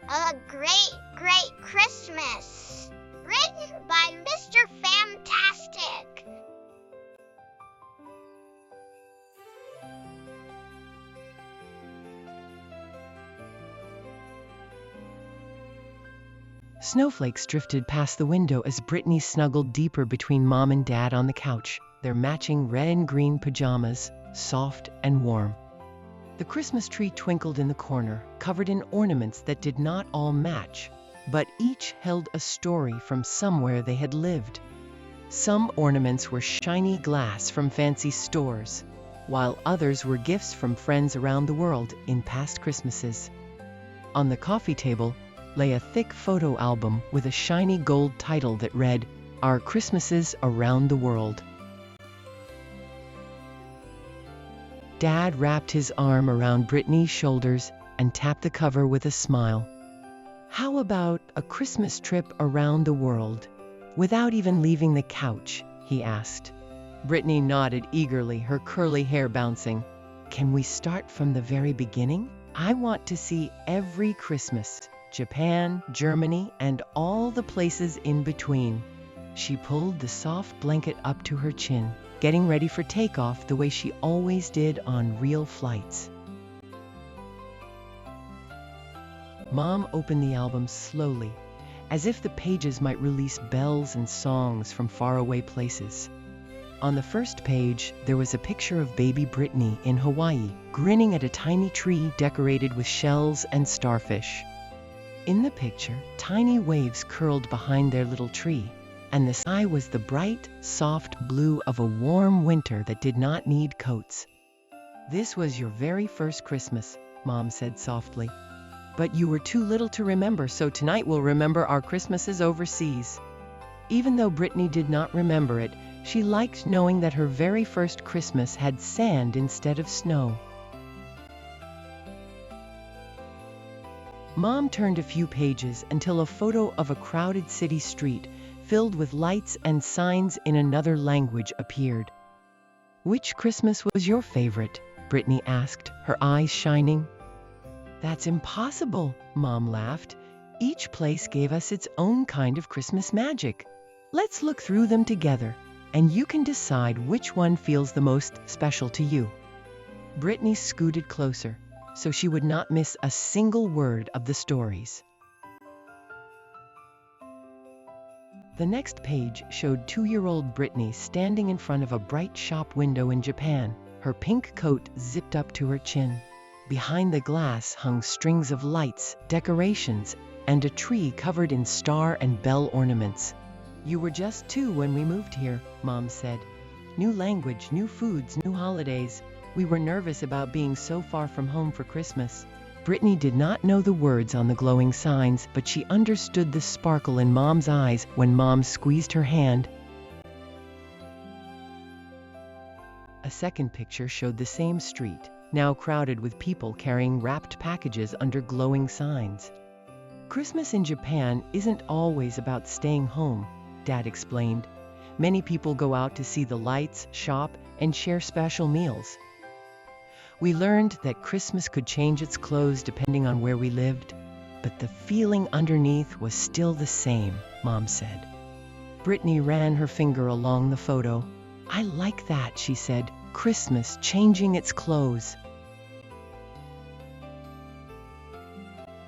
A Great Great Christmas, written by Mr. Fantastic. Snowflakes drifted past the window as Brittney snuggled deeper between Mom and Dad on the couch, their matching red and green pajamas, soft and warm. The Christmas tree twinkled in the corner, covered in ornaments that did not all match, but each held a story from somewhere they had lived. Some ornaments were shiny glass from fancy stores, while others were gifts from friends around the world in past Christmases. On the coffee table lay a thick photo album with a shiny gold title that read, "Our Christmases Around the World." Dad wrapped his arm around Brittney's shoulders and tapped the cover with a smile. "How about a Christmas trip around the world, without even leaving the couch?" he asked. Brittney nodded eagerly, her curly hair bouncing. "Can we start from the very beginning? I want to see every Christmas, Japan, Germany, and all the places in between." She pulled the soft blanket up to her chin, getting ready for takeoff the way she always did on real flights. Mom opened the album slowly, as if the pages might release bells and songs from faraway places. On the first page, there was a picture of baby Brittney in Hawaii, grinning at a tiny tree decorated with shells and starfish. In the picture, tiny waves curled behind their little tree, and the sky was the bright, soft blue of a warm winter that did not need coats. "This was your very first Christmas," Mom said softly. "But you were too little to remember, so tonight we'll remember our Christmases overseas." Even though Brittney did not remember it, she liked knowing that her very first Christmas had sand instead of snow. Mom turned a few pages until a photo of a crowded city street filled with lights and signs in another language appeared. "Which Christmas was your favorite?" Brittney asked, her eyes shining. "That's impossible," Mom laughed. "Each place gave us its own kind of Christmas magic. Let's look through them together, and you can decide which one feels the most special to you." Brittney scooted closer, so she would not miss a single word of the stories. The next page showed 2-year-old Brittney standing in front of a bright shop window in Japan, her pink coat zipped up to her chin. Behind the glass hung strings of lights, decorations, and a tree covered in star and bell ornaments. "You were just 2 when we moved here," Mom said. "New language, new foods, new holidays. We were nervous about being so far from home for Christmas." Brittney did not know the words on the glowing signs, but she understood the sparkle in Mom's eyes when Mom squeezed her hand. A second picture showed the same street, now crowded with people carrying wrapped packages under glowing signs. "Christmas in Japan isn't always about staying home," Dad explained. "Many people go out to see the lights, shop, and share special meals. We learned that Christmas could change its clothes depending on where we lived, but the feeling underneath was still the same," Mom said. Brittney ran her finger along the photo. "I like that," she said. "Christmas changing its clothes."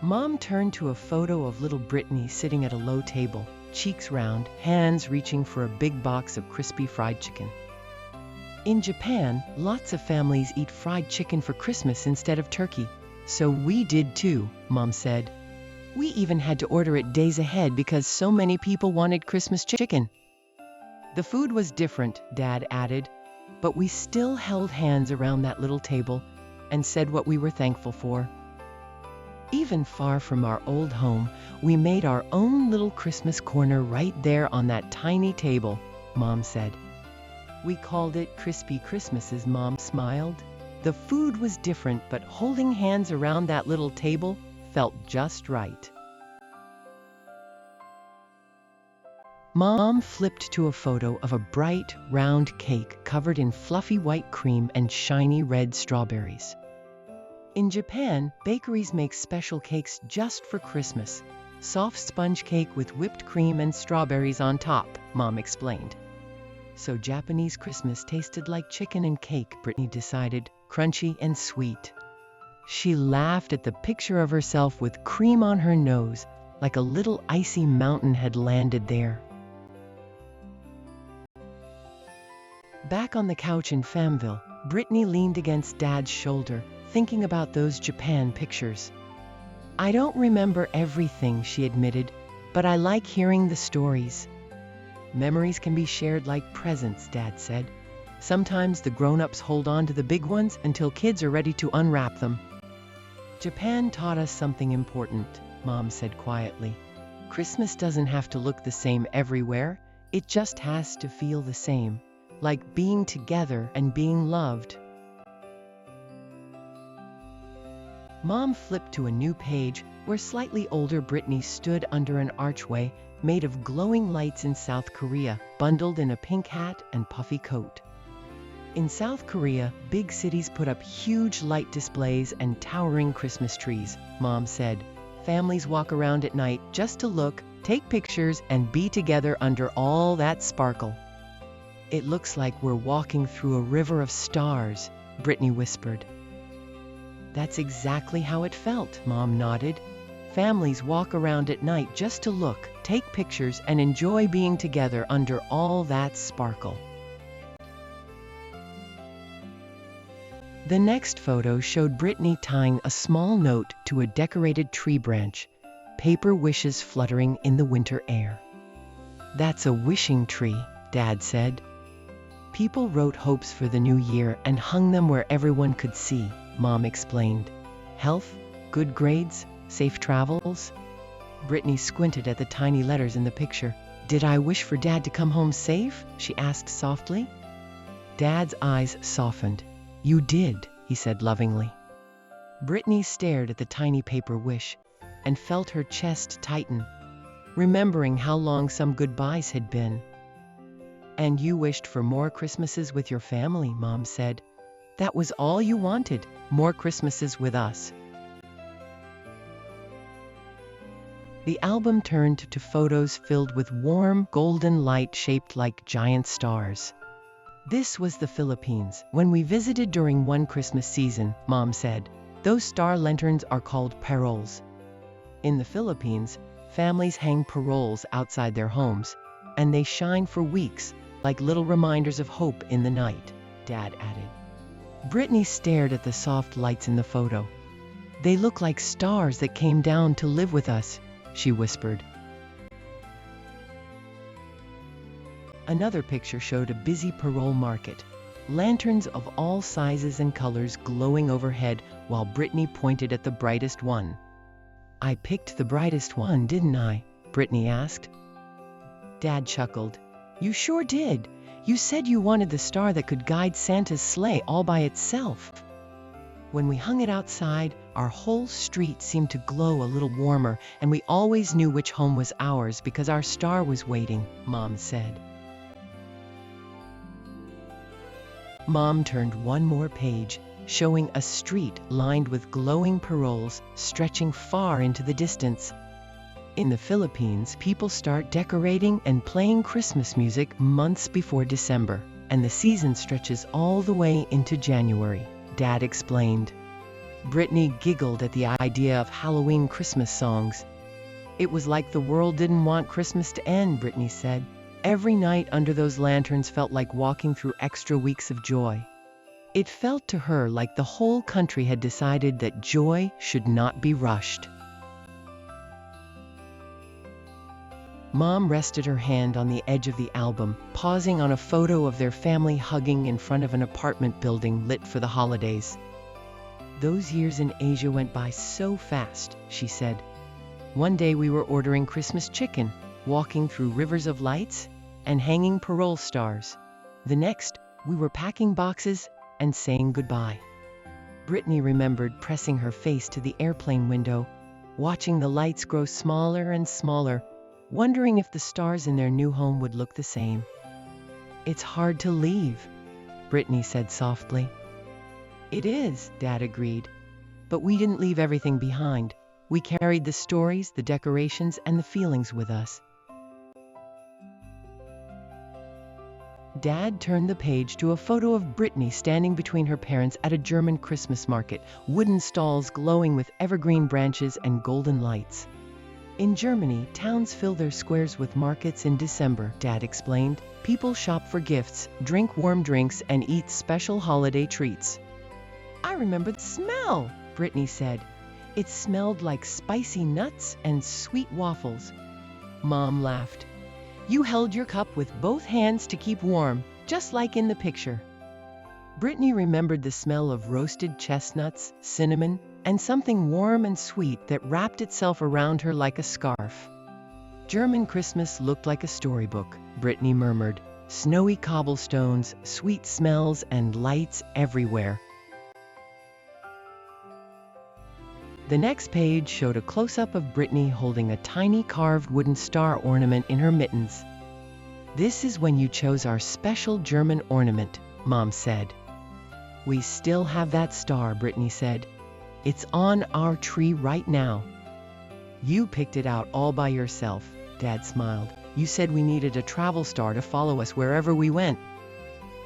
Mom turned to a photo of little Brittney sitting at a low table, cheeks round, hands reaching for a big box of crispy fried chicken. "In Japan, lots of families eat fried chicken for Christmas instead of turkey. So we did too," Mom said. "We even had to order it days ahead because so many people wanted Christmas chicken." "The food was different," Dad added, "but we still held hands around that little table and said what we were thankful for. Even far from our old home, we made our own little Christmas corner right there on that tiny table," Mom said. "We called it Crispy Christmases," Mom smiled. "The food was different, but holding hands around that little table felt just right." Mom flipped to a photo of a bright, round cake covered in fluffy white cream and shiny red strawberries. In Japan, bakeries make special cakes just for Christmas. Soft sponge cake with whipped cream and strawberries on top, Mom explained. So Japanese Christmas tasted like chicken and cake, Brittney decided, crunchy and sweet. She laughed at the picture of herself with cream on her nose, like a little icy mountain had landed there. Back on the couch in Phamville, Brittney leaned against Dad's shoulder, thinking about those Japan pictures. I don't remember everything, she admitted, but I like hearing the stories. Memories can be shared like presents, Dad said. Sometimes the grown-ups hold on to the big ones until kids are ready to unwrap them. Japan taught us something important, Mom said quietly. Christmas doesn't have to look the same everywhere. It just has to feel the same, like being together and being loved. Mom flipped to a new page where slightly older Brittney stood under an archway made of glowing lights in South Korea, bundled in a pink hat and puffy coat. In South Korea, big cities put up huge light displays and towering Christmas trees, Mom said. Families walk around at night just to look, take pictures, and be together under all that sparkle. It looks like we're walking through a river of stars, Brittney whispered. That's exactly how it felt, Mom nodded. Families walk around at night just to look, take pictures, and enjoy being together under all that sparkle. The next photo showed Brittney tying a small note to a decorated tree branch, paper wishes fluttering in the winter air. That's a wishing tree, Dad said. People wrote hopes for the new year and hung them where everyone could see, Mom explained. Health, good grades, safe travels. Brittney squinted at the tiny letters in the picture. Did I wish for Dad to come home safe? She asked softly. Dad's eyes softened. You did, he said lovingly. Brittney stared at the tiny paper wish and felt her chest tighten, remembering how long some goodbyes had been. And you wished for more Christmases with your family, Mom said. That was all you wanted, more Christmases with us. The album turned to photos filled with warm, golden light shaped like giant stars. This was the Philippines, when we visited during one Christmas season, Mom said. Those star lanterns are called parols. In the Philippines, families hang parols outside their homes, and they shine for weeks, like little reminders of hope in the night, Dad added. Brittney stared at the soft lights in the photo. They look like stars that came down to live with us, she whispered. Another picture showed a busy parol market, lanterns of all sizes and colors glowing overhead while Brittney pointed at the brightest one. I picked the brightest one, didn't I? Brittney asked. Dad chuckled. You sure did. You said you wanted the star that could guide Santa's sleigh all by itself. When we hung it outside, our whole street seemed to glow a little warmer, and we always knew which home was ours because our star was waiting, Mom said. Mom turned one more page, showing a street lined with glowing paroles stretching far into the distance. In the Philippines, people start decorating and playing Christmas music months before December, and the season stretches all the way into January, Dad explained. Brittney giggled at the idea of Halloween Christmas songs. It was like the world didn't want Christmas to end, Brittney said. Every night under those lanterns felt like walking through extra weeks of joy. It felt to her like the whole country had decided that joy should not be rushed. Mom rested her hand on the edge of the album, pausing on a photo of their family hugging in front of an apartment building lit for the holidays. Those years in Asia went by so fast, she said. One day we were ordering Christmas chicken, walking through rivers of lights, and hanging parol stars. The next, we were packing boxes and saying goodbye. Brittney remembered pressing her face to the airplane window, watching the lights grow smaller and smaller, wondering if the stars in their new home would look the same. It's hard to leave, Brittney said softly. It is, Dad agreed. But we didn't leave everything behind. We carried the stories, the decorations, and the feelings with us. Dad turned the page to a photo of Brittney standing between her parents at a German Christmas market, wooden stalls glowing with evergreen branches and golden lights. In Germany, towns fill their squares with markets in December, Dad explained. People shop for gifts, drink warm drinks, and eat special holiday treats. I remember the smell, Brittney said. It smelled like spicy nuts and sweet waffles. Mom laughed. You held your cup with both hands to keep warm, just like in the picture. Brittney remembered the smell of roasted chestnuts, cinnamon, and something warm and sweet that wrapped itself around her like a scarf. German Christmas looked like a storybook, Brittney murmured. Snowy cobblestones, sweet smells, and lights everywhere. The next page showed a close-up of Brittney holding a tiny carved wooden star ornament in her mittens. This is when you chose our special German ornament, Mom said. We still have that star, Brittney said. It's on our tree right now. You picked it out all by yourself, Dad smiled. You said we needed a travel star to follow us wherever we went.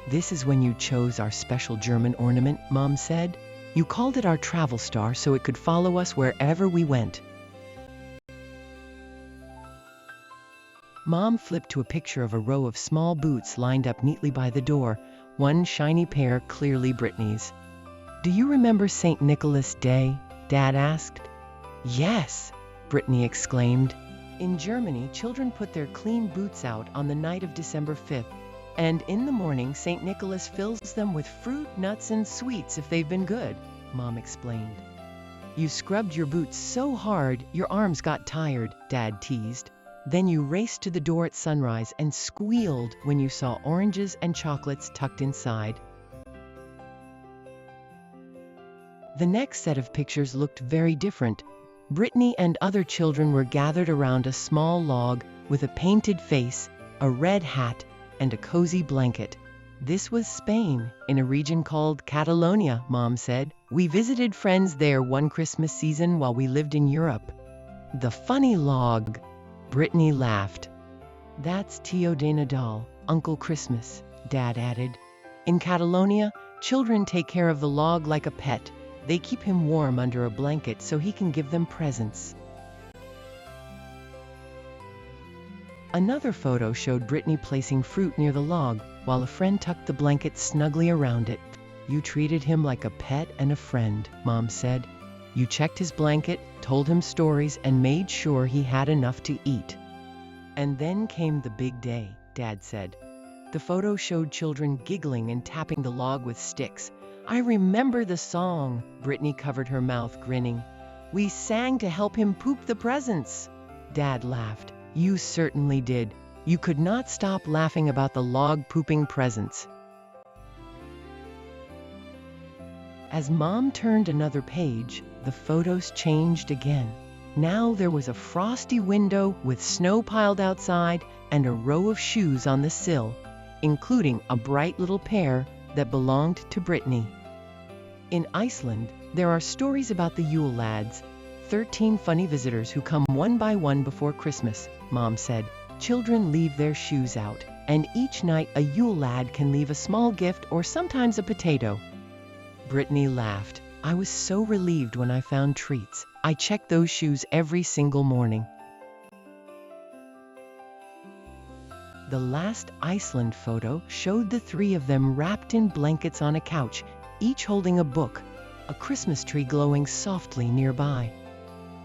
This is when you chose our special German ornament, Mom said. You called it our travel star so it could follow us wherever we went. Mom flipped to a picture of a row of small boots lined up neatly by the door, one shiny pair clearly Brittney's. Do you remember St. Nicholas Day? Dad asked. Yes, Brittney exclaimed. In Germany, children put their clean boots out on the night of December 5th, and in the morning, St. Nicholas fills them with fruit, nuts, and sweets if they've been good, Mom explained. You scrubbed your boots so hard, your arms got tired, Dad teased. Then you raced to the door at sunrise and squealed when you saw oranges and chocolates tucked inside. The next set of pictures looked very different. Brittney and other children were gathered around a small log with a painted face, a red hat, and a cozy blanket. This was Spain, in a region called Catalonia, Mom said. We visited friends there one Christmas season while we lived in Europe. The funny log, Brittney laughed. That's Tio de Nadal, Uncle Christmas, Dad added. In Catalonia, children take care of the log like a pet. They keep him warm under a blanket so he can give them presents. Another photo showed Brittney placing fruit near the log, while a friend tucked the blanket snugly around it. You treated him like a pet and a friend, Mom said. You checked his blanket, told him stories, and made sure he had enough to eat. And then came the big day, Dad said. The photo showed children giggling and tapping the log with sticks. I remember the song. Brittney covered her mouth, grinning. We sang to help him poop the presents. Dad laughed. You certainly did. You could not stop laughing about the log pooping presents. As Mom turned another page, the photos changed again. Now there was a frosty window with snow piled outside and a row of shoes on the sill, including a bright little pair that belonged to Brittney. In Iceland, there are stories about the Yule lads, 13 funny visitors who come one by one before Christmas, Mom said. Children leave their shoes out, and each night a Yule lad can leave a small gift or sometimes a potato. Brittney laughed. I was so relieved when I found treats. I checked those shoes every single morning. The last Iceland photo showed the three of them wrapped in blankets on a couch, each holding a book, a Christmas tree glowing softly nearby.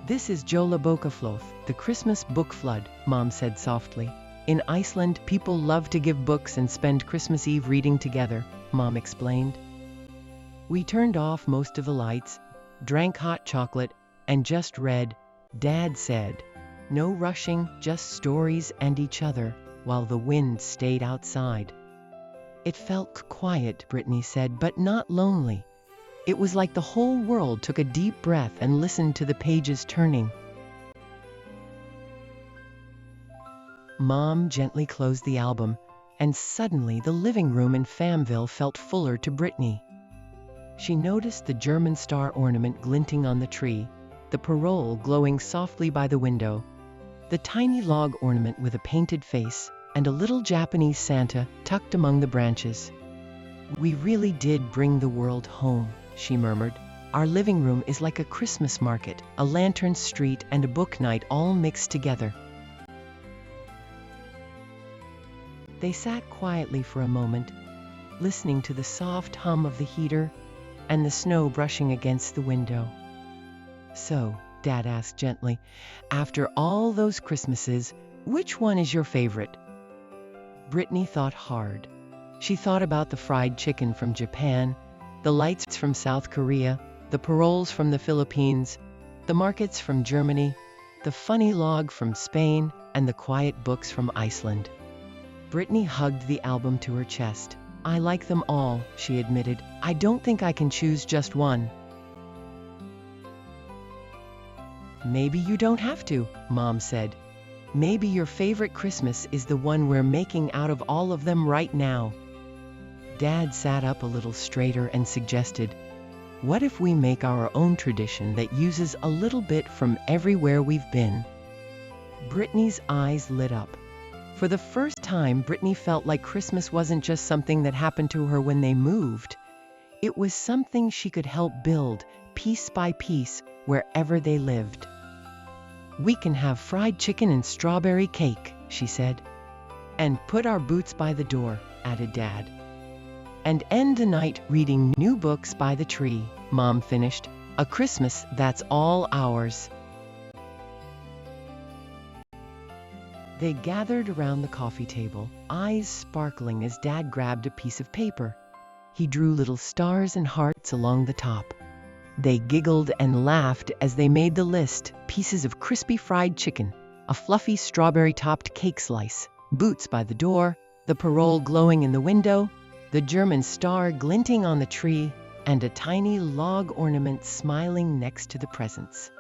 This is Jólabókaflóð, the Christmas book flood, Mom said softly. In Iceland, people love to give books and spend Christmas Eve reading together, Mom explained. We turned off most of the lights, drank hot chocolate, and just read, Dad said. No rushing, just stories and each other, while the wind stayed outside. It felt quiet, Brittney said, but not lonely. It was like the whole world took a deep breath and listened to the pages turning. Mom gently closed the album, and suddenly the living room in Phamville felt fuller to Brittney. She noticed the German star ornament glinting on the tree, the parol glowing softly by the window, the tiny log ornament with a painted face, and a little Japanese Santa tucked among the branches. "We really did bring the world home," she murmured. "Our living room is like a Christmas market, a lantern street, and a book night all mixed together." They sat quietly for a moment, listening to the soft hum of the heater and the snow brushing against the window. "So," Dad asked gently, "after all those Christmases, which one is your favorite?" Brittney thought hard. She thought about the fried chicken from Japan, the lights from South Korea, the paroles from the Philippines, the markets from Germany, the funny log from Spain, and the quiet books from Iceland. Brittney hugged the album to her chest. "I like them all," she admitted. "I don't think I can choose just one." "Maybe you don't have to," Mom said. "Maybe your favorite Christmas is the one we're making out of all of them right now." Dad sat up a little straighter and suggested, "What if we make our own tradition that uses a little bit from everywhere we've been?" Brittney's eyes lit up. For the first time, Brittney felt like Christmas wasn't just something that happened to her when they moved. It was something she could help build, piece by piece, wherever they lived. "We can have fried chicken and strawberry cake," she said. "And put our boots by the door," added Dad. "And end the night reading new books by the tree," Mom finished. "A Christmas that's all ours." They gathered around the coffee table, eyes sparkling as Dad grabbed a piece of paper. He drew little stars and hearts along the top. They giggled and laughed as they made the list: pieces of crispy fried chicken, a fluffy strawberry-topped cake slice, boots by the door, the parol glowing in the window, the German star glinting on the tree, and a tiny log ornament smiling next to the presents.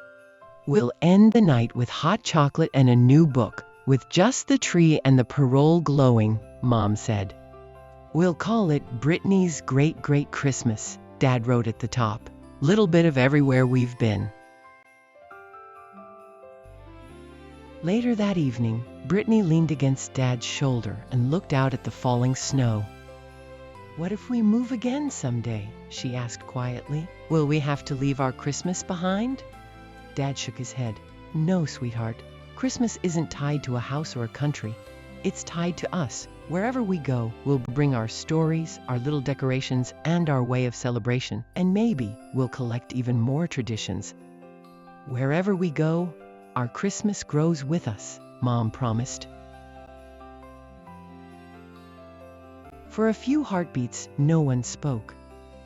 "We'll end the night with hot chocolate and a new book, with just the tree and the parol glowing," Mom said. "We'll call it Brittney's Great Great Christmas," Dad wrote at the top. "Little bit of everywhere we've been." Later that evening, Brittney leaned against Dad's shoulder and looked out at the falling snow. "What if we move again someday?" she asked quietly. "Will we have to leave our Christmas behind?" Dad shook his head. "No, sweetheart. Christmas isn't tied to a house or a country. It's tied to us. Wherever we go, we'll bring our stories, our little decorations, and our way of celebration. And maybe we'll collect even more traditions. Wherever we go, our Christmas grows with us," Mom promised. For a few heartbeats, no one spoke.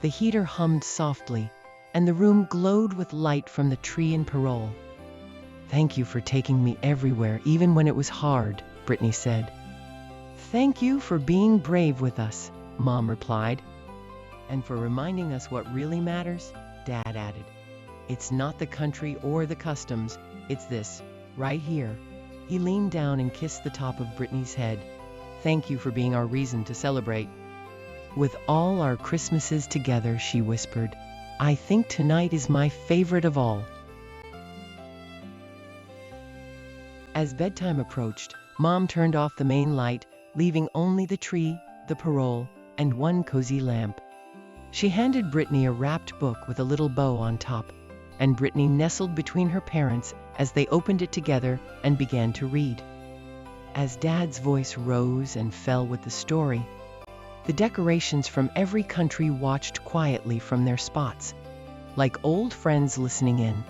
The heater hummed softly, and the room glowed with light from the tree and parol. "Thank you for taking me everywhere, even when it was hard," Brittney said. "Thank you for being brave with us," Mom replied. "And for reminding us what really matters," Dad added. "It's not the country or the customs, it's this, right here." He leaned down and kissed the top of Brittney's head. "Thank you for being our reason to celebrate." "With all our Christmases together," she whispered, "I think tonight is my favorite of all." As bedtime approached, Mom turned off the main light, leaving only the tree, the parol, and one cozy lamp. She handed Brittney a wrapped book with a little bow on top, and Brittney nestled between her parents as they opened it together and began to read. As Dad's voice rose and fell with the story, the decorations from every country watched quietly from their spots, like old friends listening in.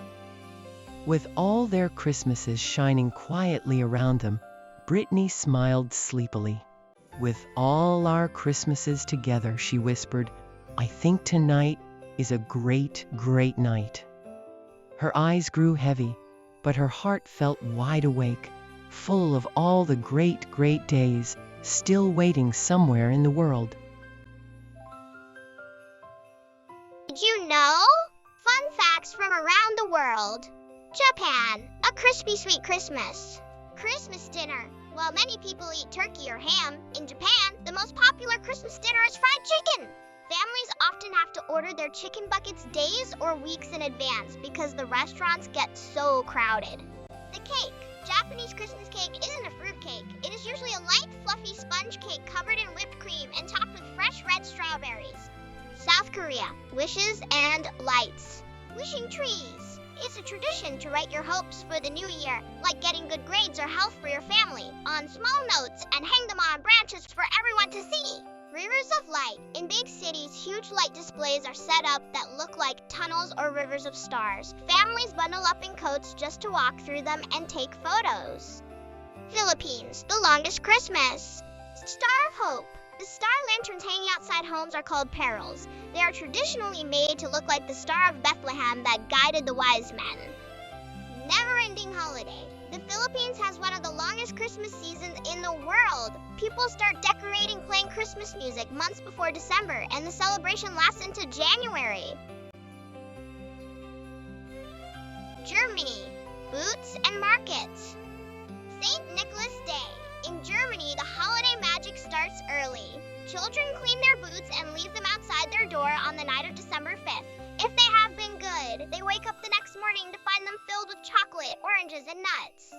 With all their Christmases shining quietly around them, Brittney smiled sleepily. "With all our Christmases together," she whispered, "I think tonight is a great, great night." Her eyes grew heavy, but her heart felt wide awake, full of all the great, great days still waiting somewhere in the world. Did you know? Fun facts from around the world. Japan, a crispy sweet Christmas. Christmas dinner. While many people eat turkey or ham, in Japan, the most popular Christmas dinner is fried chicken. Families often have to order their chicken buckets days or weeks in advance because the restaurants get so crowded. The cake. Japanese Christmas cake isn't a fruit cake. It is usually a light, fluffy sponge cake covered in whipped cream and topped with fresh red strawberries. South Korea. Wishes and lights. Wishing trees. It's a tradition to write your hopes for the new year, like getting good grades or health for your family, on small notes and hang them on branches for everyone to see. Rivers of light. In big cities, huge light displays are set up that look like tunnels or rivers of stars. Families bundle up in coats just to walk through them and take photos. Philippines, the longest Christmas. Star of Hope. The star lanterns hanging outside homes are called parols. They are traditionally made to look like the Star of Bethlehem that guided the wise men. Never-ending holiday. The Philippines has one of the longest Christmas seasons in the world. People start decorating, playing Christmas music months before December, and the celebration lasts into January. Germany. Boots and markets. St. Nicholas Day. In Germany, the holiday magic starts early. Children clean their boots and leave them outside their door on the night of December 5th. If they have been good, they wake up the next morning to find them filled with chocolate, oranges, and nuts.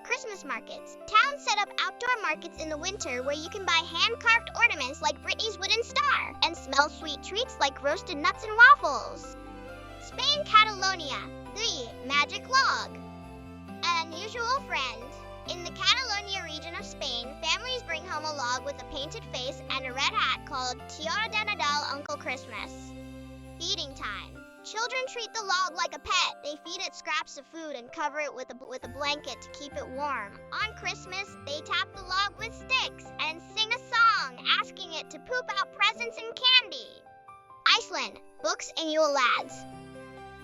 Christmas markets. Towns set up outdoor markets in the winter where you can buy hand-carved ornaments like Brittney's wooden star and smell sweet treats like roasted nuts and waffles. Spain, Catalonia. The magic log. An unusual friend. In the Catalonia region of Spain, families bring home a log with a painted face and a red hat called Tiara de Nadal Uncle Christmas. Feeding time. Children treat the log like a pet. They feed it scraps of food and cover it with a blanket to keep it warm. On Christmas, they tap the log with sticks and sing a song asking it to poop out presents and candy. Iceland. Books and Yule lads.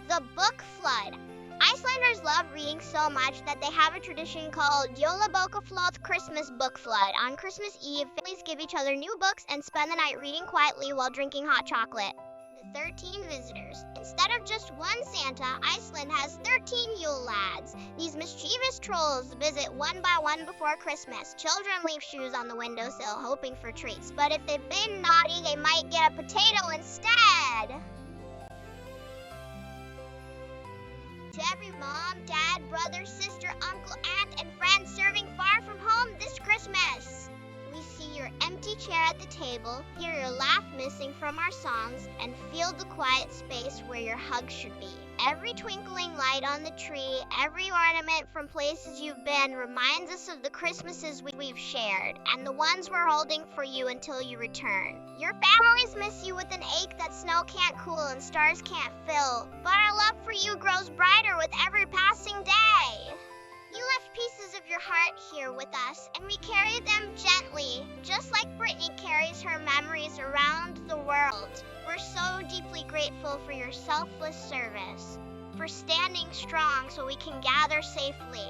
The book flood. Icelanders love reading so much that they have a tradition called Jólabókaflóð, Christmas book flood. On Christmas Eve, families give each other new books and spend the night reading quietly while drinking hot chocolate. The 13 visitors. Instead of just one Santa, Iceland has 13 Yule lads. These mischievous trolls visit one by one before Christmas. Children leave shoes on the windowsill hoping for treats, but if they've been naughty, they might get a potato instead. To every mom, dad, brother, sister, uncle, aunt, and friend serving far from home this Christmas. We see your empty chair at the table, hear your laugh missing from our songs, and feel the quiet space where your hug should be. Every twinkling light on the tree, every ornament from places you've been reminds us of the Christmases we've shared, and the ones we're holding for you until you return. Your families miss you with an ache that snow can't cool and stars can't fill, but our love for you grows brighter with every passing day. You left pieces of your heart here with us, and we carry them gently, just like Brittney carries her memories around the world. We're so deeply grateful for your selfless service, for standing strong so we can gather safely,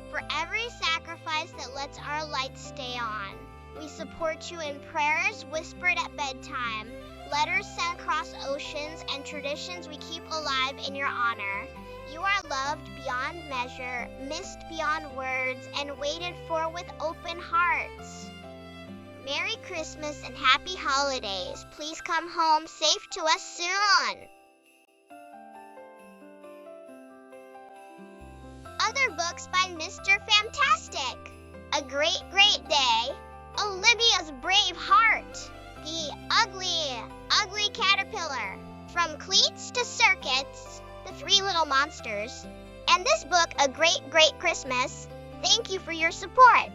for every sacrifice that lets our light stay on. We support you in prayers whispered at bedtime, letters sent across oceans, and traditions we keep alive in your honor. You are loved beyond measure, missed beyond words, and waited for with open hearts. Merry Christmas and happy holidays. Please come home safe to us soon. Other books by Mr. Fantastic. A Great, Great Day. Olivia's Brave Heart. The Ugly Caterpillar. From Cleats to Circuits. The Three Little Monsters, and this book, A Great, Great Christmas. Thank you for your support.